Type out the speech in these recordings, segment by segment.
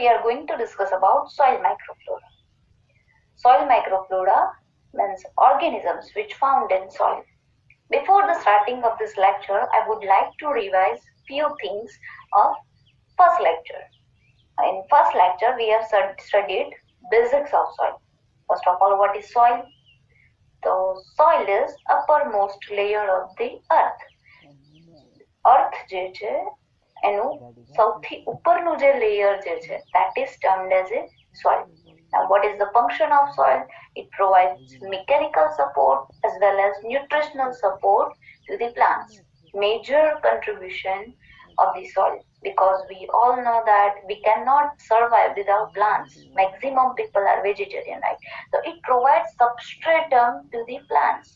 we are going to discuss about soil microflora. Soil microflora means organisms which found in soil. Before the starting of this lecture, I would like to revise few things of first lecture. In first lecture, we have studied basics of soil. First of all, what is soil? So, soil is uppermost layer of the earth. Earth જે છે એનું સૌથી ઉપરનું જે layer જે છે that is termed as a soil. Now, what is the function of soil? It provides mechanical support as well as nutritional support to the plants. Major contribution of the soil, because we all know that we cannot survive without plants. Maximum people are vegetarian, right? So it provides substratum to the plants.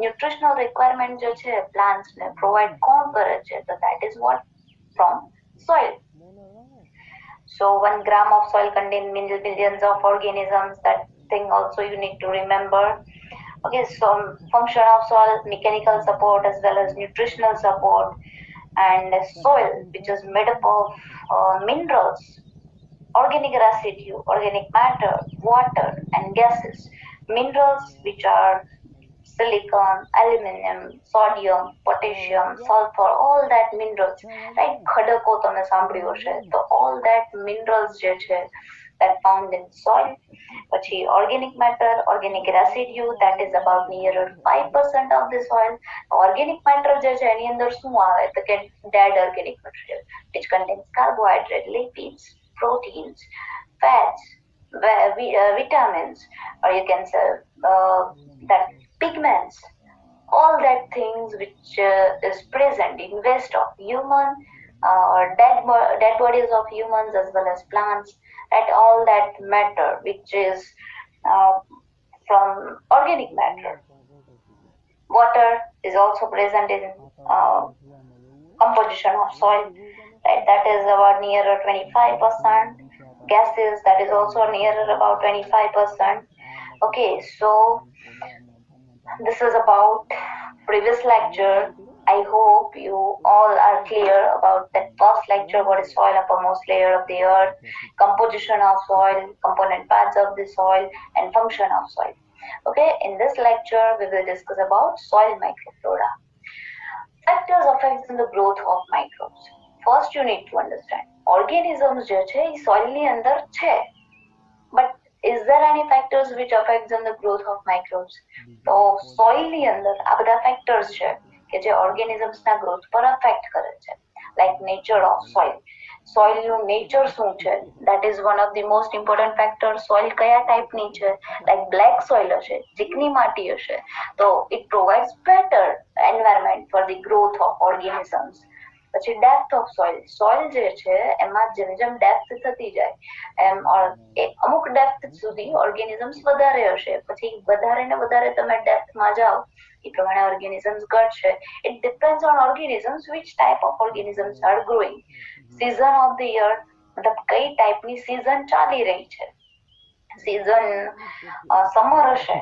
Nutritional requirement જે છે plants ને provide કોણ કરે છે? So that is what? From soil. So 1 gram of soil contains millions of organisms. That thing also you need to remember. Okay, so function of soil, mechanical support as well as nutritional support. And soil, which is made up of minerals, organic residue, organic matter, water and gases. Minerals which are silicon, aluminum, sodium, potassium, sulfur, all that minerals, right? ખડકો તમે સાંભળ્યું હશે. So all that minerals જે છે that found in soil. પછી organic matter, organic residue, that is about nearer 5% of the soil. Organic matter જે છે એની અંદર શું આવે? તો કે dead organic material which contains carbohydrate, lipids, proteins, fats, vitamins, or you can say that pigments, all that things which is present in waste of human or dead bodies of humans as well as plants, at all that matter which is from organic matter. Water is also present in composition of soil, right? That is about nearer 25%. Gases, that is also nearer about 25%. Okay, so this is about previous lecture. I hope you all are clear about that first lecture, what is soil, uppermost layer of the earth, composition of soil, component parts of the soil, and function of soil. Okay, in this lecture we will discuss about soil microflora. Factors affecting the growth of microbes. First you need to understand organisms જે છે એ soil ની અંદર છે, but is there any factors which affects on the growth of microbes? તો soil ની અંદર આ બધા factors છે કે જે organisms ના growth પર affect કરે છે. Like nature of soil. Soil નું nature શું છે? That is one of the most important factors. Soil કયા type ની છે? Like black soil હશે, ચીકણી માટી હશે, તો it provides better environment for the growth of organisms. પછી ડેપ્થ ઓફ સોઇલ. સોઇલ જે છે એમાં જેમ જેમ ડેપ્થ થતી જાય એમ અમુક ડેપ્થ સુધી ઓર્ગેનિઝમ્સ વધારે હશે, પછી વધારે ને વધારે તમે ડેપ્થમાં જાઓ એ પ્રમાણે ઓર્ગેનિઝમ્સ ઘટશે. It depends on organisms which type of organisms are growing. season of the year, મતલબ કઈ ટાઈપની સીઝન ચાલી રહી છે. સીઝન સમર હશે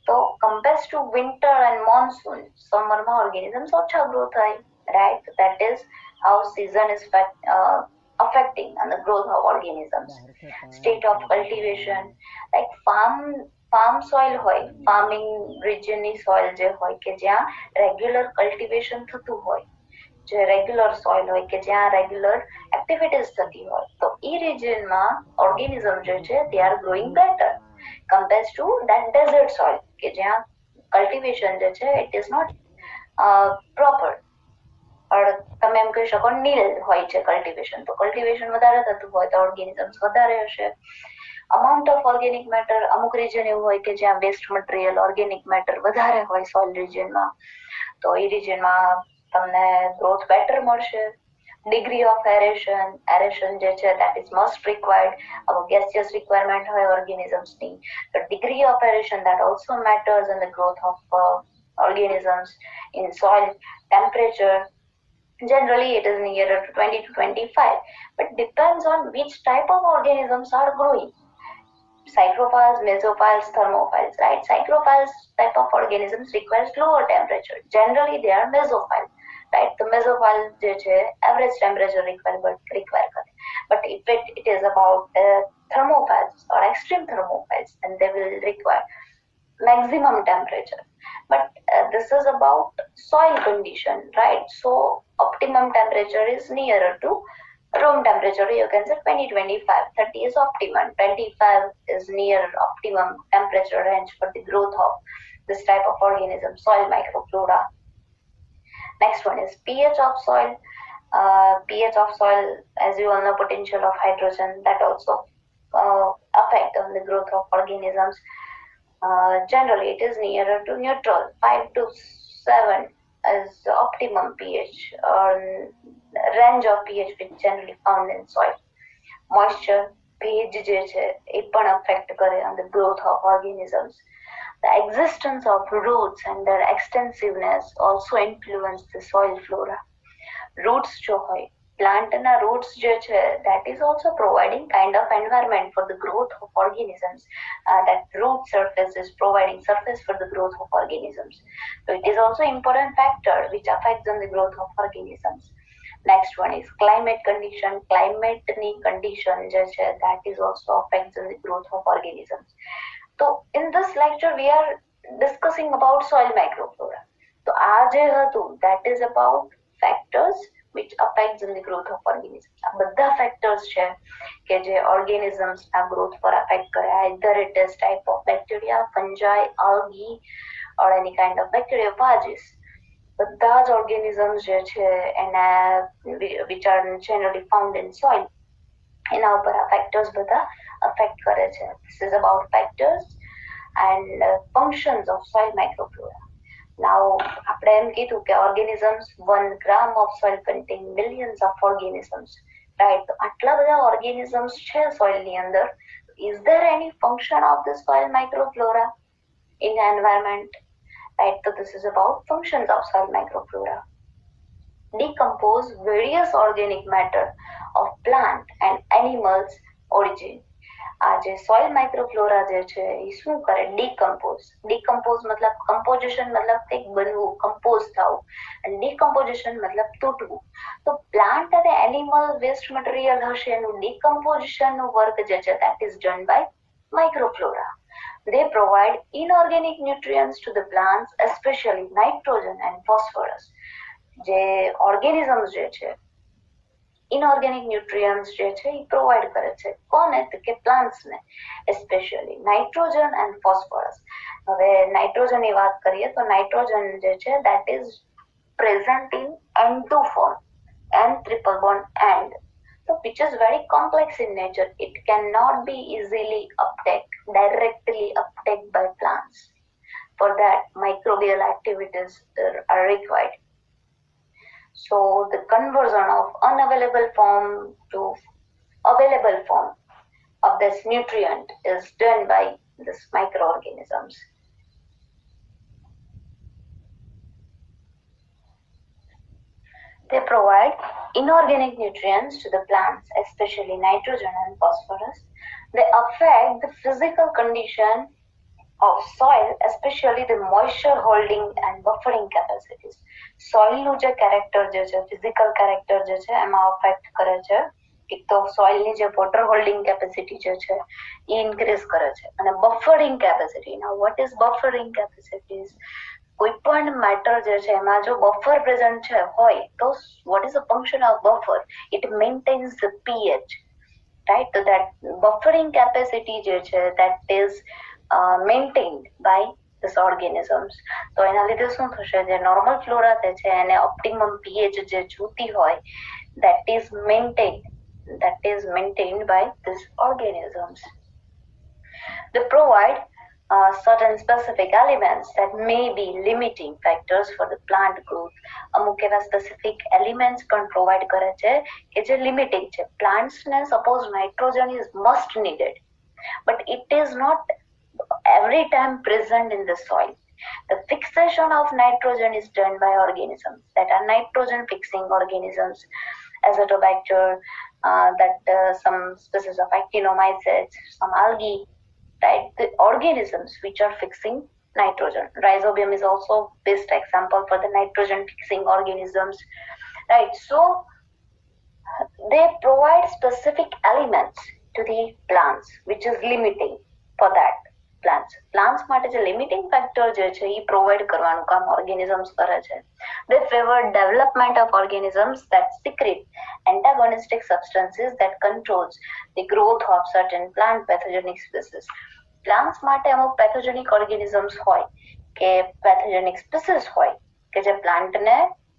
તો compared to winter and monsoon, સમરમાં ઓર્ગેનિઝમ્સ ઓછા ગ્રો થાય, right? That is how season is affecting on the growth of organisms. State of cultivation, like farm soil હોય, farming region ની soil જે હોય કે જ્યાં regular cultivation થતું હોય, જે regular soil હોય કે જ્યાં regular activities થતી હોય, તો એ region માં organism જે છે they are growing better compared to that desert soil કે જ્યાં cultivation જે છે it is not proper. તમે એમ કહી શકો નીલ હોય છે કલ્ટિવેશન, તો કલ્ટિવેશન વધારે થતું હોય તો ઓર્ગેનિઝમ્સ વધારે હશે. અમાઉન્ટ ઓફ ઓર્ગેનિક મેટર, અમુક રીજન એવું હોય કે જ્યાં વેસ્ટ મટીરિયલ ઓર્ગેનિક મેટર વધારે હોય સોઇલ રીજનમાં, તો એ રીજનમાં તમને ગ્રોથ બેટર મળશે. ડિગ્રી ઓફ એરેશન, એરેશન જે છે that is most required. અમુક ગેસિયસ રિક્વાયરમેન્ટ હોય ઓર્ગેનિઝમ્સની, તો degree of aeration that also matters in the growth of organisms in soil. Temperature, generally it is nearer to 20 to 25, but depends on which type of organisms are growing. Psychrophiles, mesophiles, thermophiles, right? Psychrophiles type of organisms requires lower temperature. Generally they are mesophile. right? The mesophile જે છે average temperature require કરે. But if it is about thermophiles or extreme thermophiles, then they will require maximum temperature. But this is about soil condition, right? So optimum temperature is nearer to room temperature. You can say 20-25, 30 is optimum, 25 is near optimum temperature range for the growth of this type of organism, soil microflora. Next one is pH of soil. pH of soil, as you all know, potential of hydrogen, that also affect on the growth of organisms. Generally it is nearer to neutral. 5 to 7 is the optimum pH or range of pH which generally found in soil. Moisture, pH જે છે એ પણ affect કરે on the growth of organisms. The existence of roots and their extensiveness also influence the soil flora. Roots જો હોય, plant na roots જે છે, that is also providing kind of environment for the growth of organisms. That root surface is providing surface for the growth of organisms. So it is also important factor which affects on the growth of organisms. Next one is climate condition. Climate ni condition જે છે, that is also affects on the growth of organisms. So in this lecture we are discussing about soil microflora. So આ જે હતું, that is about factors which affects in the growth of organisms. આ બધા factors છે કે જે organisms ના growth પર affect કરે. Either it is type of bacteria, fungi, algae or any kind of bacteriophages. બધા જ organisms જે છે એના which are generally found in soil, એના ઉપર આ factors બધા affect કરે છે. This is about factors and functions of soil microflora. Now, આપણે એમ કીધું કે organisms, 1 gram of soil contain millions of organisms, right? તો આટલા બધા organisms છે soil ની અંદર. Is there any function of the soil microflora in the environment? Right, so this is about functions of soil microflora. Decompose various organic matter of plant and animals origin. આ જે soil microflora જે છે એ શું કરે? Decompose મતલબ composition મતલબ કંઈક બનવું, compose થવું, and decomposition મતલબ તૂટવું. તો plant અને animal waste material હશે, એનું decomposition નું work જે છે, that is done by microflora. They provide inorganic nutrients to the plants, especially nitrogen and phosphorus. જે organisms જે છે, inorganic nutrients જે છે એ provide કરે છે. કોને? તો કે plants ને, especially nitrogen and phosphorus. હવે nitrogen ની વાત કરીએ તો nitrogen જે છે, that is present in N2 form, N triple bond and, so which is very complex in nature. It cannot be easily directly uptake by plants. For that, microbial activities are required. So the conversion of unavailable form to available form of this nutrient is done by these microorganisms. They provide inorganic nutrients to the plants, especially nitrogen and phosphorus. They affect the physical condition of soil, especially the moisture holding and buffering capacities. Soil નું જે character જે છે, physical character જે છે, એમાં affect કરે છે. એક તો soil ની જે water holding capacity જે છે એ increase કરે છે, અને buffering capacity. Now what is buffering capacities? કોઈ પણ મેટર જે છે એમાં જો બફર પ્રેઝન્ટ છે હોય તો what is the function of buffer? It maintains the pH, right? So that buffering capacity જે છે, that is maintained by these organisms. તો એના લીધે શું થશે? જે normal flora જે છે એને optimum pH જે જોતી હોય, that is maintained by these organisms. They provide certain specific elements that may be limiting factors for the plant growth. અમુક એવા specific elements પણ provide કરે છે કે જે limiting છે. Plants ને suppose nitrogen is must needed, but it is not every time present in the soil. The fixation of nitrogen is done by organisms that are nitrogen fixing organisms, azotobacter, some species of actinomycetes, some algae, right? The organisms which are fixing nitrogen. Rhizobium is also best example for the nitrogen fixing organisms, right? So they provide specific elements to the plants which is limiting for that plants માટે જે limiting factor જે છે એ provide કરવાનું કામ organisms કરે છે. They favor development of organisms that secrete antagonistic substances that controls the growth of certain plant pathogenic species. Plants માટે અમુક pathogenic organisms હોય કે pathogenic species હોય કે જે plant ને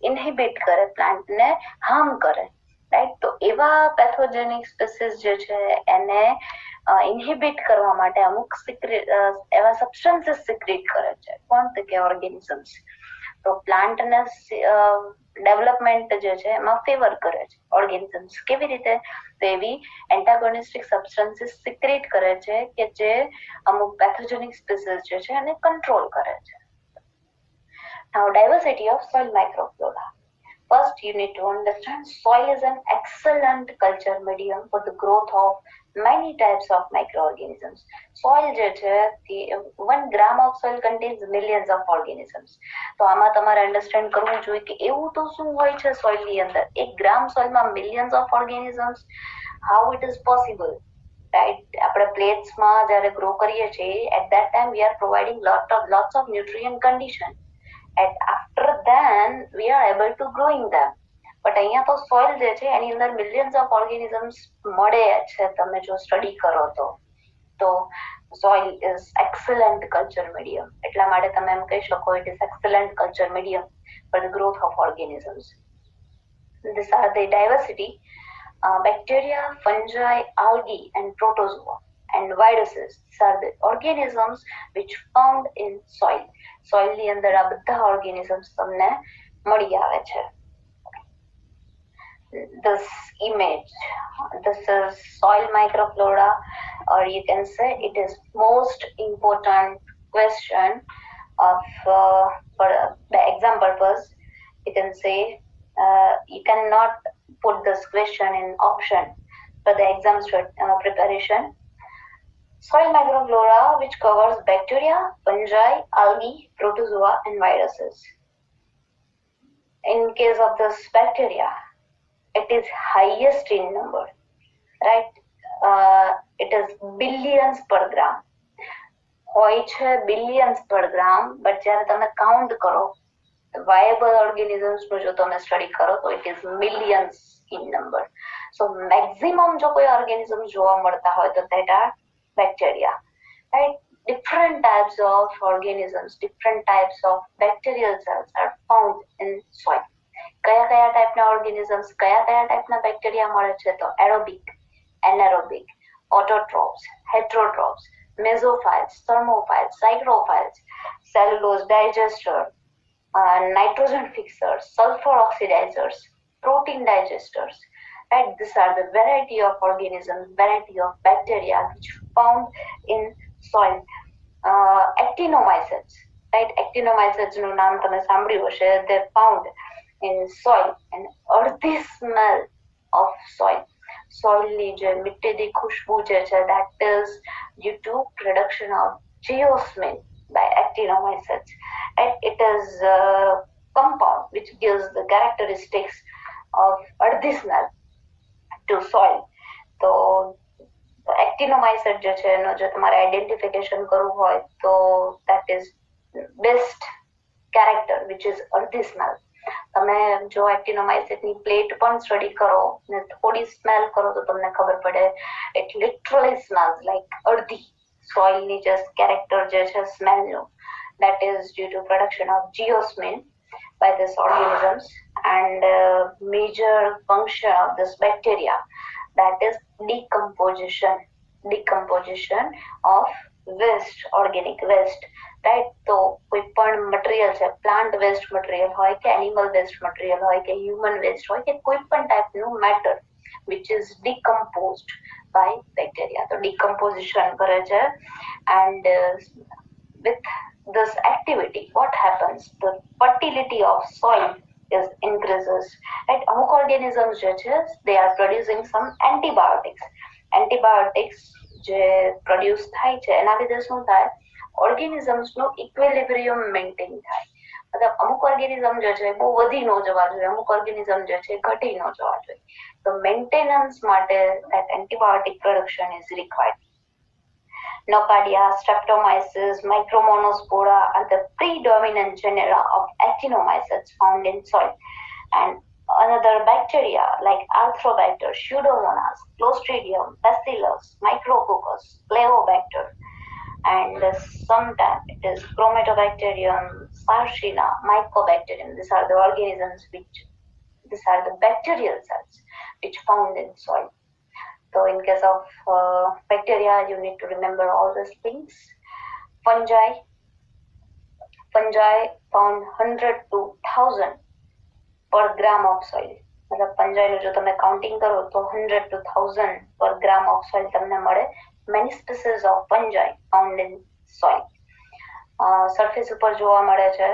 inhibit કરે, plant ને harm કરે, રાઈટ. તો એવા પેથોજેનિક સ્પીસીસ જે છે એને ઇન્હિબિટ કરવા માટે અમુક એવા સબસ્ટન્સીસ સિક્રેટ કરે છે. કોણ? તો કે ઓર્ગેનિઝમ્સ. તો પ્લાન્ટને ડેવલપમેન્ટ જે છે એમાં ફેવર કરે છે ઓર્ગેનિઝમ્સ. કેવી રીતે? તો એવી એન્ટાગોનિસ્ટિક સબસ્ટન્સીસ સિક્રેટ કરે છે કે જે અમુક પેથોજેનિક સ્પીસીસ જે છે એને કંટ્રોલ કરે છે. Now, diversity of soil microflora. First, you need to understand soil is an excellent culture medium for the growth of many types of microorganisms. Soil જે છે 1 gram of soil contains millions of organisms. તો આમાં તમારે understand કરવું જોઈએ કે એવું તો શું હોય છે સોઇલ ની અંદર? 1 ગ્રામ સોઇલમાં millions of organisms. How it is possible? Right? આપણે પ્લેટ્સ માં જ્યારે ગ્રો કરીએ છીએ at that time we are providing lots of nutrient condition. And after then we are able to growing them. But અહીંયા તો soil જે છે એની અંદર millions of organisms મળે છે. તમે જો સ્ટડી કરો તો soil is excellent culture medium. એટલા માટે તમે એમ કહી શકો it is excellent culture medium for the growth of organisms. These are the diversity. Bacteria, fungi, algae and protozoa and viruses. These are the organisms which found in soil. Soil ની અંદર આ બધા organisms તમને મળી આવે છે. This image, this is soil microflora, or you can say it is most important question of for the exam purpose. You can say you cannot put this question in option for the exam preparation. Soil microflora which covers bacteria, fungi, algae, protozoa and viruses. In case of this bacteria, it is highest in number, right? It is billions per gram. હોય છે billions per gram, but જ્યારે તમે count કરો viable organisms નું જો તમે study કરો તો it is millions in number. So maximum જો કોઈ organisms જોવા મળતા હોય તો that are bacteria, right? Different types of organisms, different types of bacterial cells are found in soil. કયા કયા ટાઈપના organisms, કયા કયા ટાઈપના બેક્ટેરિયા મળે છે? તો aerobic, anaerobic, autotrophs, heterotrophs, mesophiles, thermophiles, psychrophiles, cellulose digester, nitrogen fixers, sulfur oxidizers, protein digesters. Right? These are the variety of organisms, variety of bacteria which found in soil. Actinomycetes, right? Actinomycetes નું નામ તમે સાંભળ્યું હશે. They found in soil and earthy smell of soil. Soil ની જે મિટ્ટીની ખુશ્બુ જે છે that is due to production of geosmin by actinomycetes. And it is a compound which gives the characteristics of earthy smell to soil. તો actinomycete જે છે એનો જો તમારે આઈડેન્ટિફિકેશન કરવું હોય તો that is best character which is earthy smell. તમે જો actinomycete ની પ્લેટ પણ સ્ટડી કરો ને થોડી સ્મેલ કરો તો તમને ખબર પડે it literally smells like earthy. soil ની just character જે છે smell નું that is due to production of geosmin by these organisms. And major function of this bacteria, that is decomposition of waste, organic waste, right? તો કોઈ પણ material છે, plant waste material હોય કે animal waste material હોય કે human waste હોય કે કોઈ પણ ટાઈપનું matter which is decomposed by bacteria. તો decomposition કરે છે. And with this activity what happens? The fertility of soil is increases, right? અમુક organisms જે છે they are producing some antibiotics જે produce થાય છે એના લીધે શું થાય? ઓર્ગેનિઝમ્સનો ઇક્વિલિબ્રિયમ મેન્ટેન થાય. મતલબ અમુક ઓર્ગેનિઝમ જે છે બહુ વધી ન જવા જોઈએ, અમુક ઓર્ગેનિઝમ જે છે ઘટી ન જવા જોઈએ. તો મેન્ટેનન્સ માટે that antibiotic production is required. Nocardia, Streptomyces, Micromonospora are the predominant genera of actinomycetes found in soil. And another bacteria like Arthrobacter, Pseudomonas, Clostridium, Bacillus, Micrococcus, Clavobacter, and sometimes it is Chromatobacterium, Sarcina, Mycobacterium. These are the organisms these are the bacterial cells which found in soil. So in case of bacteria, you need to remember all these things. Fungi found 100 to 1000 per gram of soil. मतलब fungi નું જો તમે counting કરો તો 100 to 1000 per gram of soil તમને મળે. Many species of fungi found in soil. Surface ઉપર જોવા મળે છે.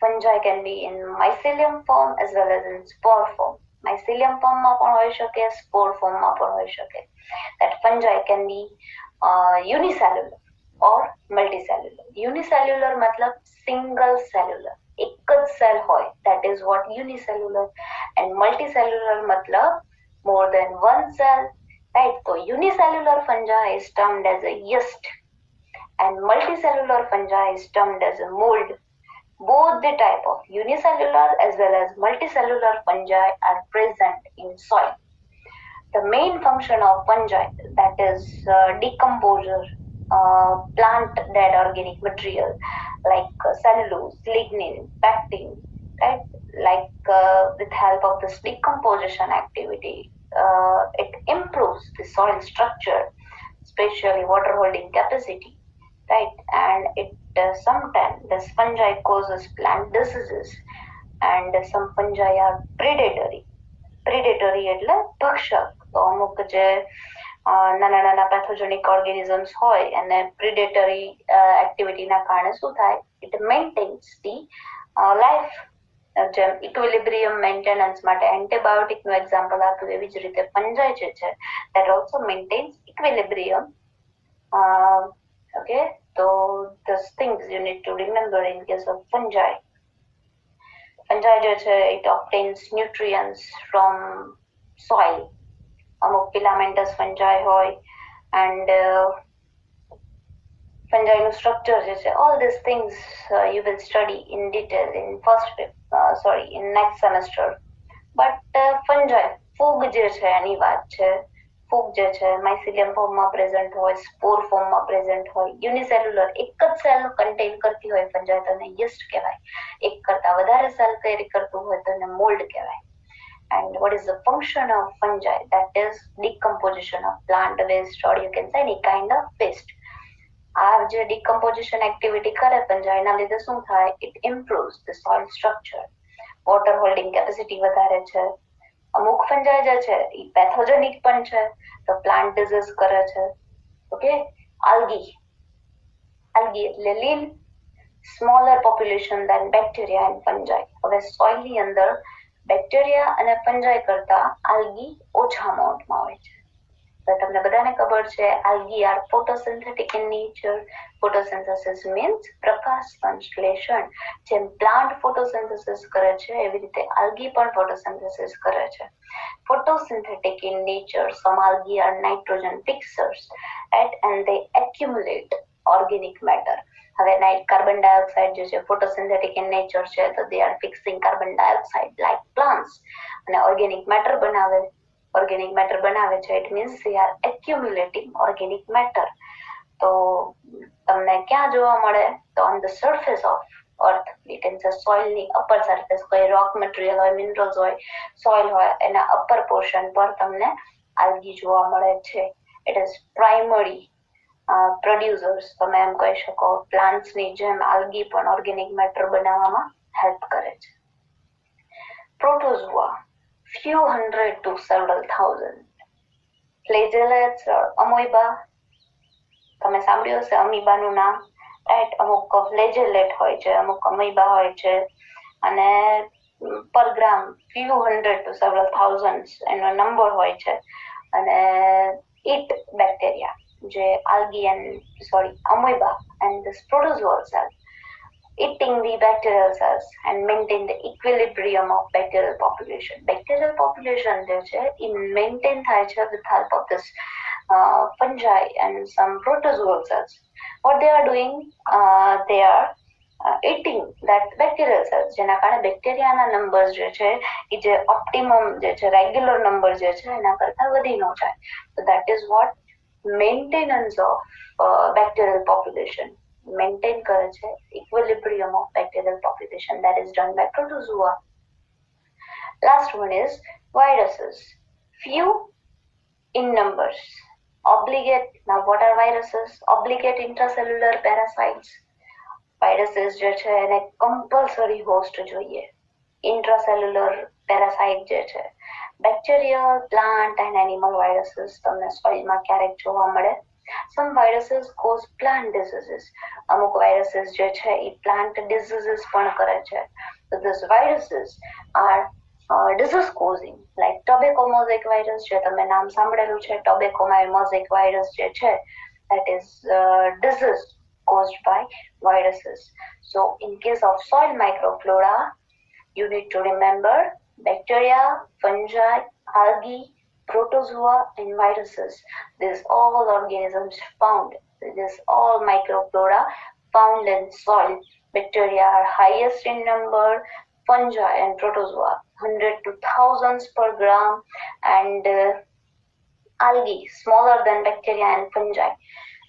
Fungi can be in mycelium form as well as in spore form. Mycelium form માં પણ હોઈ શકે, spore form માં પણ હોઈ શકે. That fungi can be unicellular or multicellular. Unicellular मतलब single cellular, એક જ cell હોય, that is what unicellular. And multicellular मतलब more than one cell, right? So unicellular fungi is termed as a yeast and multicellular fungi is termed as a mold. Both the type of unicellular as well as multicellular fungi are present in soil. The main function of fungi, that is decomposer, plant dead organic material like cellulose, lignin, pectin, right? Like with help of this decomposition activity, it improves the soil structure, especially water holding capacity, right? And it sometimes this fungi causes plant diseases, and some fungi are predatory. એટલે ભક્ષક. તો અમુક જે નાના નાના pathogenic organisms હોય એને પ્રિડેટરી એક્ટિવિટીના કારણે શું થાય, ઇટ મેન્ટેન્સ ધી લાઈફ. જેમ ઇક્વિલિબ્રિયમ મેન્ટેનન્સ માટે એન્ટીબાયોટિકનું એક્ઝામ્પલ આપ્યું, એવી જ રીતે ફંજાઈ જે છે that also maintains equilibrium. Okay, so those things you need to remember in case of fungi. Fungi જે છે it obtains nutrients from soil. અમુક filamentous fungi હોય, and fungi નું structure જે છે, all these things you will study in detail in in next semester. But fungi, ફૂગ જે છે એની વાત છે. ફૂગ જે છે માઇસિલિયમ ફોર્મમાં પ્રેઝન્ટ હોય, સ્પોર ફોર્મમાં પ્રેઝન્ટ હોય, યુનિસેલ્યુલર એક જ સેલ કન્ટેન કરતી હોય ફંજાઈ તો એને યીસ્ટ કહેવાય. એક કરતા વધારે સેલ કેરી કરતું હોય તો એને મોલ્ડ કહેવાય. And what is the function of fungi? That is decomposition of plant waste, or you can say any kind of waste. આ જે decomposition activity કરે fungi ના લીધે શું થાય? It improves the soil structure. Water holding capacity વધારે છે. અમુક ફંજાઈ જે છે એ પેથોજેનિક પણ છે, તો પ્લાન્ટ ડિઝીઝ કરે છે. ઓકે, આલ્ગી એટલે લીલ, smaller population than bacteria and fungi. હવે સોઇલની અંદર બેક્ટેરિયા અને ફંજાઈ કરતા આલ્ગી ઓછા અમાઉન્ટમાં હોય છે. તો તમને બધાને ખબર છે algae are photosynthetic in nature. Photosynthesis means પ્રકાશ સંશ્લેષણ. જેમ પ્લાન્ટ ફોટોસિન્થેસિસ કરે છે એવી રીતે આલ્ગી પણ ફોટોસિન્થેસિસ કરે છે. Photosynthetic in nature, some algae are nitrogen fixers, right? And they accumulate organic matter. હવે કાર્બન ડાયોક્સાઇડ જે છે ફોટોસિન્થેટિક ઇન નેચર છે, તો they are fixing carbon dioxide like plants, અને organic matter બનાવે. Organic matter બનાવે છે, it means they are accumulating organic matter. તો તમને ક્યાં જોવા મળે? તો on the surface of earth, you can say soil ની upper surface, કોઈ rock material હોય, minerals હોય, soil હોય, એના upper portion પર તમને algae જોવા મળે છે. It is primary producers. તમે એમ કહી શકો plants ની જેમ algae પણ organic matter બનાવવામાં help કરે છે. Protozoa, few hundred to several thousand. Flagellates or amoeba, તમે સાંભળ્યું હશે અમીબાનું નામ, રાઈટ? અમુક ફ્લેજેલેટ હોય છે, અમુક અમીબા હોય છે, અને પર ગ્રામ few hundred to several thousands એનો નંબર હોય છે. અને it bacteria, algae and amoeba and this protozoal cell eating the bacterial cells and maintain the equilibrium of bacterial population. Bacterial population maintain with help of this fungi and some protozoal cells. What they are doing, they are eating that bacterial cells. જેના કારણે બેક્ટેરિયાના numbers જે છે એ જે optimum જે છે regular number જે છે એના કરતા વધી ન જાય. So that is what maintenance of bacterial population. Maintain કરે છે equilibrium of bacterial population, that is done by protozoa. Last one is viruses. Few in numbers. Obligate. Now what are viruses? Obligate intracellular parasites. Viruses જે છે એને compulsory host જોઈએ. Intracellular parasite જે છે. Bacterial, plant and animal viruses તમને સોઇલમાં ક્યારેક જોવા મળે. Some viruses cause plant diseases. અમુક viruses જે છે એ plant diseases પણ કરે છે. So these viruses are disease causing, like tobacco mosaic virus જે તમે નામ સાંભળેલું છે. Tobacco mosaic virus જે છે that is disease caused by viruses. So in case of soil microflora, you need to remember bacteria, fungi, algae, protozoa and viruses. These all organisms found, this all microflora found in soil. Bacteria are highest in number, fungi and protozoa 100 to thousands per gram, and algae smaller than bacteria and fungi.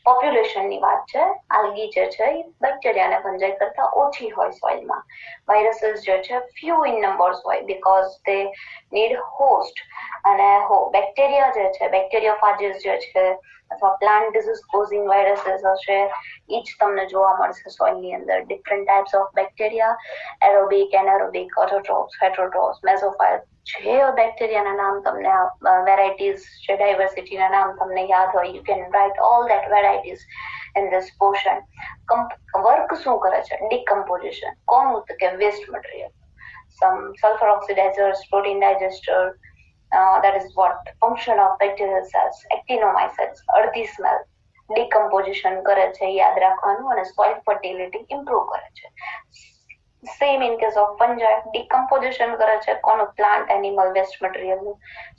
Population ની વાત છે. algae જે છે bacteria અને ફંજાઈ કરતા ઓછી હોય સોઇલમાં. viruses જે છે few in numbers હોય because they need host. અને બેક્ટેરિયા જે છે બેક્ટેરિયોફાજીસ જે છે અથવા પ્લાન્ટ ડિઝીઝ કોઝિંગ વાયરસીસ હશે એ જ તમને જોવા મળશે સોઇલની અંદર. Different types of bacteria, aerobic, anaerobic, autotrophs, heterotrophs, mesophile, જે બેક્ટેરિયાના નામ તમને વેરાયટીઝ જે ડાયવર્સિટીના નામ તમને યાદ હોય, you can write all that varieties in this portion. Work શું કરે છે? ડિકમ્પોઝિશન. કોનું? તો કે waste material. some sulfur oxidizers, protein digester, that is what function of bacterial cells. Actinomycetes, earthy smell, decomposition કરે છે યાદ રાખવાનું, અને soil fertility improve કરે છે. Same in case of fungi, decomposition કરે છે કોનું? plant animal waste material નું.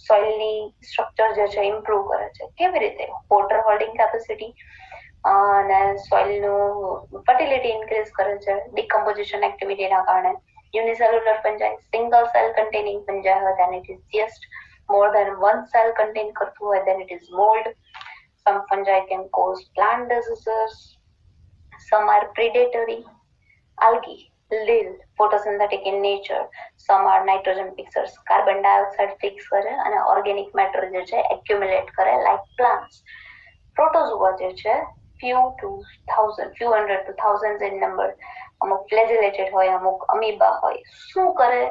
soil ની structure જે છે improve કરે છે. કેવી રીતે? water holding capacity અને soil નું fertility increase કરે છે decomposition activity ના કારણે. Unicellular fungi, single cell containing fungi હોય then it is yeast. More than one cell contain કરતું હોય then it is mold. Some fungi can cause plant diseases. Some are predatory. Algae, live, photosynthetic in nature. Some are nitrogen fixers, carbon dioxide fix કરે અને organic matter જે છે accumulate કરે like plants. Protozoa જે છે few hundred to thousands in number. અમુક flagellated હોય, અમુક amoeba હોય. શું કરે?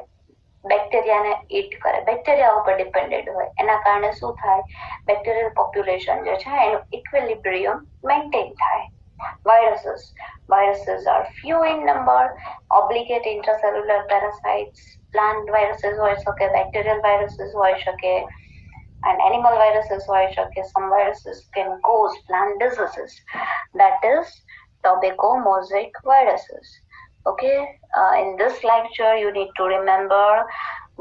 બેક્ટેરિયાને ઈટ કરે. બેક્ટેરિયા ઉપર ડિપેન્ડેડ હોય. એના કારણે શું થાય? બેક્ટેરિયલ પોપ્યુલેશન જે છે એનું ઇક્વિલિબ્રિયમ મેન્ટેન થાય. Viruses are few in number. Obligate intracellular parasites, plant viruses હોઈ શકે, bacterial viruses હોઈ શકે, and animal viruses હોઈ શકે. Some viruses can cause plant diseases, that is tobacco mosaic viruses. Okay, in this lecture you need to remember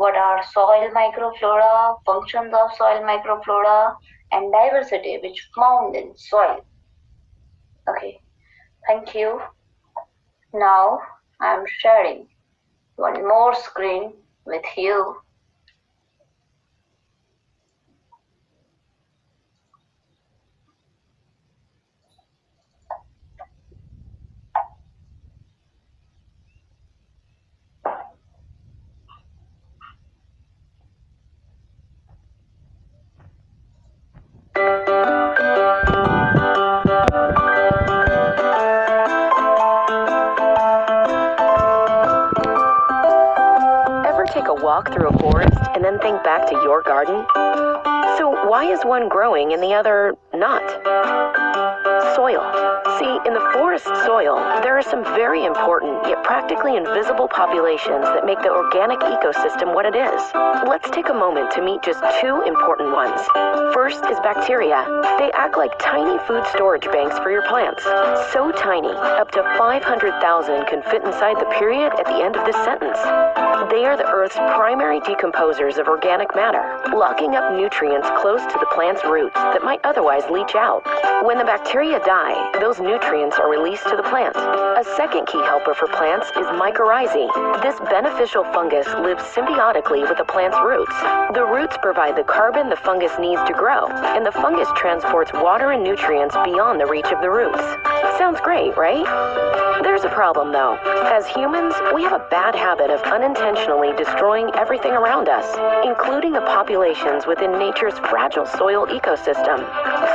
what are soil microflora, functions of soil microflora, and diversity which found in soil. Okay, thank you. Now I am sharing one more screen with you. Walk through a forest and then think back to your garden? So why is one growing and the other not? Soil. See, in the forest, forest soil, there are some very important yet practically invisible populations that make the organic ecosystem what it is. Let's take a moment to meet just two important ones. First is bacteria. They act like tiny food storage banks for your plants. So tiny, up to 500,000 can fit inside the period at the end of this sentence. They are the Earth's primary decomposers of organic matter, locking up nutrients close to the plant's roots that might otherwise leach out. When the bacteria die, those nutrients are released to the plant. A second key helper for plants is Mycorrhizae. This beneficial fungus lives symbiotically with the plant's roots. The roots provide the carbon the fungus needs to grow, and the fungus transports water and nutrients beyond the reach of the roots. Sounds great, right? There's a problem though. As humans, we have a bad habit of unintentionally destroying everything around us, including the populations within nature's fragile soil ecosystem.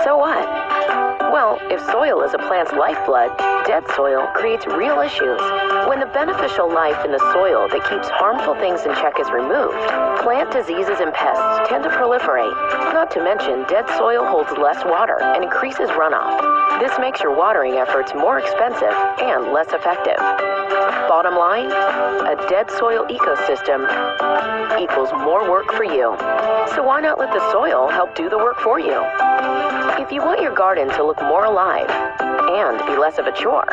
So what? Well, if soil is a plant's lifeblood, dead soil creates real issues. When the beneficial life in the soil that keeps harmful things in check is removed, plant diseases and pests tend to proliferate. Not to mention, dead soil holds less water and increases runoff. This makes your watering efforts more expensive and less effective. Bottom line, a dead soil ecosystem equals more work for you. So why not let the soil help do the work for you? If you want your garden to look more alive and be less of a chore,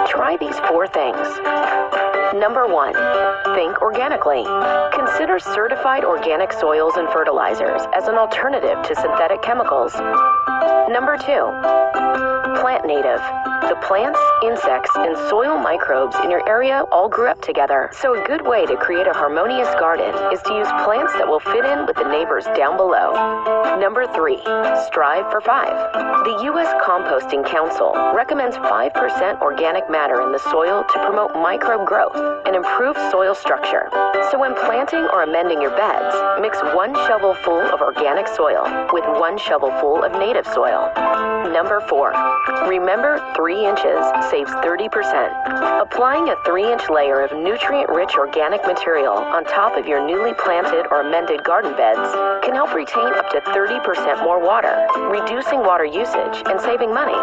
try these 4 things. Number 1, think organically. Consider certified organic soils and fertilizers as an alternative to synthetic chemicals. Number 2, plant native. The plants, insects, and soil microbes in your area all grew up together, so a good way to create a harmonious garden is to use plants that will fit in with the neighbors down below. Number 3, strive for 5. The U.S. Composting Council recommends 5% organic matter in the soil to promote microbe growth and improve soil structure. So when planting or amending your beds, mix 1 shovelful of organic soil with 1 shovelful of native soil. Number 4, remember 3 inches saves 30%. Applying a 3-inch layer of nutrient-rich organic material on top of your newly planted or amended garden beds can help retain up to 30% more water, reducing water usage and saving money.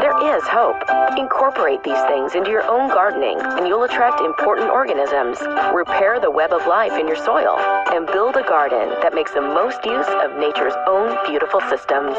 There is hope. Incorporate these things into your own gardening and you'll attract important organisms, repair the web of life in your soil, and build a garden that makes the most use of nature's own beautiful systems.